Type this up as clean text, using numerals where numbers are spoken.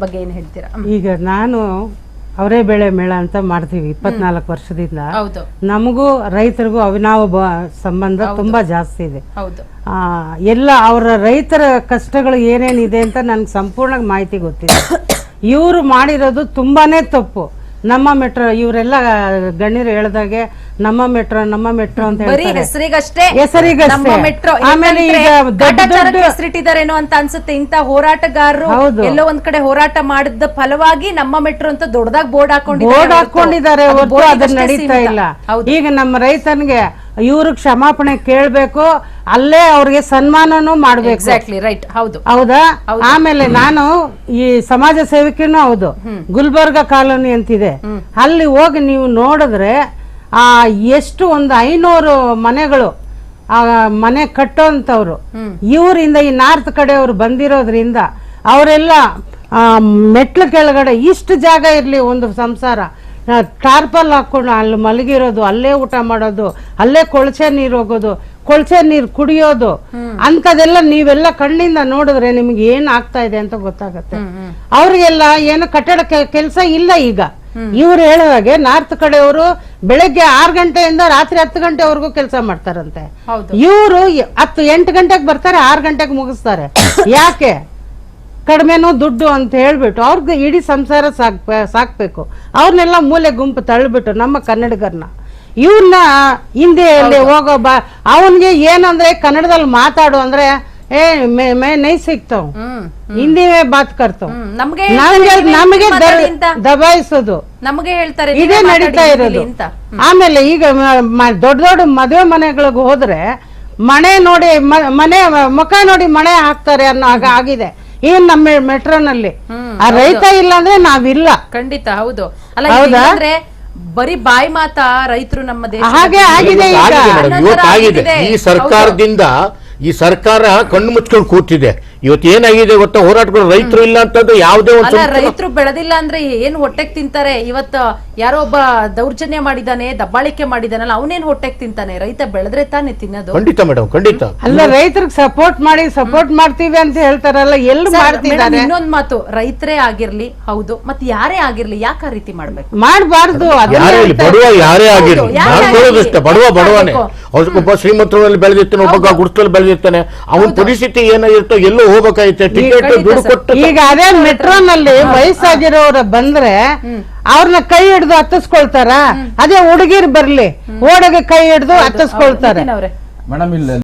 ಬಗ್ಗೆ ಏನ್ ಹೇಳ್ತೀರಾ? ಈಗ ನಾನು ಅವರೇ ಬೆಳೆ ಮೇಳ ಅಂತ ಮಾಡ್ತೀವಿ 24 ವರ್ಷದಿಂದ. ಹೌದು. ನಮಗೂ ರೈತರಿಗೂ ಅವಿನಾವ ಸಂಬಂಧ ತುಂಬಾ ಜಾಸ್ತಿ ಇದೆ. ಹೌದು. ಎಲ್ಲ ಅವರ ರೈತರ ಕಷ್ಟಗಳು ಏನೇನಿದೆ ಅಂತ ನನ್ಗೆ ಸಂಪೂರ್ಣ ಮಾಹಿತಿ ಗೊತ್ತಿದೆ. ಇವರು ಮಾಡಿರೋದು ತುಂಬಾನೇ ತಪ್ಪು. ನಮ್ಮ ಮೆಟ್ರೋ ಇವರೆಲ್ಲ ಗಣ್ಯರು ಹೇಳ್ದಾಗೆ ನಮ್ಮ ಮೆಟ್ರೋ ಅಂತ ಹೇಳ್ತಾರೆ. ಹೆಸರಿಗಷ್ಟೇ ಆಮೇಲೆ ಈಗ ಹೆಸರಿಟ್ಟಿದಾರೇನೋ ಅಂತ ಅನ್ಸುತ್ತೆ. ಇಂತ ಹೋರಾಟಗಾರರು ಎಲ್ಲೋ ಒಂದ್ ಕಡೆ ಹೋರಾಟ ಮಾಡಿದ ಫಲವಾಗಿ ನಮ್ಮ ಮೆಟ್ರೋ ಅಂತ ದೊಡ್ಡದಾಗಿ ಬೋರ್ಡ್ ಹಾಕೊಂಡಿದ್ದಾರೆ ಹೊರತು ಅದನ್ನ ನಡೀತಾ ಇಲ್ಲ. ಈಗ ನಮ್ಮ ರೈತನಿಗೆ ಇವ್ರು ಕ್ಷಮಾಪಣೆ ಕೇಳ್ಬೇಕು, ಅಲ್ಲೇ ಅವ್ರಿಗೆ ಸನ್ಮಾನನೂ ಮಾಡ್ಬೇಕು. ರೈಟ್. ಹೌದು. ಹೌದಾ? ಆಮೇಲೆ ನಾನು ಈ ಸಮಾಜ ಸೇವಕಿನೂ ಹೌದು. ಗುಲ್ಬರ್ಗ ಕಾಲೋನಿ ಅಂತಿದೆ, ಅಲ್ಲಿ ಹೋಗಿ ನೀವು ನೋಡಿದ್ರೆ ಎಷ್ಟು ಒಂದು 500 ಮನೆಗಳು ಮನೆ ಕಟ್ಟೋಂಥವ್ರು ಇವರಿಂದ ಈ ನಾರ್ತ್ ಕಡೆ ಅವ್ರು ಬಂದಿರೋದ್ರಿಂದ ಅವರೆಲ್ಲ ಮೆಟ್ಲು ಕೆಳಗಡೆ ಇಷ್ಟು ಜಾಗ ಇರ್ಲಿ ಒಂದು ಸಂಸಾರ ಟಾರ್ಪಲ್ ಹಾಕೊಂಡು ಅಲ್ಲಿ ಮಲಗಿರೋದು, ಅಲ್ಲೇ ಊಟ ಮಾಡೋದು, ಅಲ್ಲೇ ಕೊಳಚೆ ನೀರು ಹೋಗೋದು, ಕೊಳಚೆ ನೀರು ಕುಡಿಯೋದು ಅಂತದೆಲ್ಲ ನೀವೆಲ್ಲ ಕಣ್ಣಿಂದ ನೋಡಿದ್ರೆ ನಿಮ್ಗೆ ಏನ್ ಆಗ್ತಾ ಇದೆ ಅಂತ ಗೊತ್ತಾಗತ್ತೆ. ಅವ್ರಿಗೆಲ್ಲ ಏನು ಕಟ್ಟಡ ಕೆಲಸ ಇಲ್ಲ. ಈಗ ಇವ್ರು ಹೇಳುವಾಗೆ ನಾರ್ತ್ ಕಡೆಯವರು ಬೆಳಗ್ಗೆ 6 ಗಂಟೆಯಿಂದ ರಾತ್ರಿ 10 ಗಂಟೆವರೆಗೂ ಕೆಲಸ ಮಾಡ್ತಾರಂತೆ. ಇವರು 8 ಗಂಟೆಗೆ ಬರ್ತಾರೆ, 6 ಗಂಟೆಗೆ ಮುಗಿಸ್ತಾರೆ. ಯಾಕೆ? ಕಡಿಮೆನೋ ದುಡ್ಡು ಅಂತ ಹೇಳ್ಬಿಟ್ಟು ಅವ್ರಿಗೆ ಇಡೀ ಸಂಸಾರ ಸಾಕ್ಬೇಕು. ಅವ್ರನ್ನೆಲ್ಲ ಮೂಲೆ ಗುಂಪು ತಳ್ಳಿಬಿಟ್ಟು ನಮ್ಮ ಕನ್ನಡಿಗರನ್ನ ಇವ್ರನ್ನ ಹಿಂದಿಯಲ್ಲಿ ಹೋಗೋ ಅವನ್ಗೆ ಏನಂದ್ರೆ ಕನ್ನಡದಲ್ಲಿ ಮಾತಾಡು ಅಂದ್ರೆ ನೈ ಸಿಗ್ತಾವ್, ಹಿಂದಿ ಬಾತ್ ಕರ್ತಾವ್, ನಮಗೆ ದಬಾಯಿಸೋದು ನಮಗೆ ಹೇಳ್ತಾರೆ. ಇದೇ ನಡೀತಾ ಇರೋದು. ಆಮೇಲೆ ಈಗ ದೊಡ್ಡ ದೊಡ್ಡ ಮದುವೆ ಮನೆಗಳಿಗೆ ಹೋದ್ರೆ ಮನೆ ನೋಡಿ ಮನೆ ಮುಖ ನೋಡಿ ಮನೆ ಹಾಕ್ತಾರೆ ಅನ್ನೋ ಆಗಿದೆ ಏನ್ ನಮ್ಮ ಮೆಟ್ರೋನಲ್ಲಿ. ಆ ರೈತ ಇಲ್ಲ ಅಂದ್ರೆ ನಾವಿಲ್ಲ. ಖಂಡಿತ. ಹೌದು. ಅಲ್ಲ ಬರೀ ಬಾಯಿ ಮಾತಾ ರೈತರು ನಮ್ಮ ದೇಶ ಹಾಗೆ ಆಗಿದೆ. ಈ ಸರ್ಕಾರ ಕಣ್ಣು ಮುಚ್ಕೊಂಡು ಕೂತಿದೆ. ಇವತ್ತು ಏನಾಗಿದೆ ಗೊತ್ತಾ? ಹೋರಾಟಗಳು ರೈತರು ಇಲ್ಲ ಅಂತಂದ್ರೆ ಯಾವುದೇ ಒಂದು ರೈತರು ಬೆಳೆದಿಲ್ಲ ಅಂದ್ರೆ ಏನ್ ಹೊಟ್ಟೆಗೆ ತಿಂತಾರೆ? ಇವತ್ತು ಯಾರೋ ಒಬ್ಬ ದೌರ್ಜನ್ಯ ಮಾಡಿದಾನೆ, ದಬ್ಬಾಳಿಕೆ ಮಾಡಿದಾನಲ್ಲ, ಅವನೇನ್ ಹೊಟ್ಟೆಗೆ ತಿಂತಾನೆ? ರೈತ ಬೆಳೆದ್ರೆ ತಾನೇ ತಿನ್ನೋದು. ಖಂಡಿತ ಮೇಡಮ್, ಖಂಡಿತ. ಅಲ್ಲ, ರೈತರಿಗೆ ಸಪೋರ್ಟ್ ಮಾಡ್ತೀವಿ ಅಂತ ಹೇಳ್ತಾರಲ್ಲ, ಎಲ್ಲಿ ಮಾಡ್ತಿದ್ದಾರೆ? ಇನ್ನೊಂದ್ ಮಾತು, ರೈತರೇ ಆಗಿರ್ಲಿ, ಹೌದು, ಮತ್ತೆ ಯಾರೇ ಆಗಿರ್ಲಿ, ಯಾಕೆ ಆ ರೀತಿ ಮಾಡ್ಬೇಕು? ಮಾಡಬಾರ್ದು. ಬಡವ ಯಾರೇ ಆಗಿರ್ಲಿ, ಬಡವನೇ. ಒಬ್ಬ ಶ್ರೀಮಂತರಲ್ಲಿ ಬೆಳೆದಿರ್ತಾನೆ, ಒಬ್ಬ ಗುಡ್ಸ್ತಲ್ಲಿ ಬೆಳೆದಿರ್ತಾನೆ. ಅವನ ಪರಿಸ್ಥಿತಿ ಏನಾಗಿರ್ತೋ ಎಲ್ಲೋ ಹೋಗ್ಬೇಕಾಯ್ತೆ, ಟಿಕೆಟ್ ದುಡ್ಡು ಕೊಟ್ಟು. ಈಗ ಅದೇ ಮೆಟ್ರೋನಲ್ಲಿ ವಯಸ್ಸಾಗಿರೋರ ಬಂದ್ರೆ ಅವ್ರನ್ನ ಕೈ ಹಿಡಿದು ಹತ್ತಿಸ್ಕೊಳ್ತಾರ. ಅದೇ ಹುಡುಗಿರ್ ಬರ್ಲಿ, ಓಡಗೆ ಕೈ ಹಿಡಿದು ಹತ್ತಿಸ್ಕೊಳ್ತಾರೆ. ಮೇಡಮ್ ಇಲ್ಲ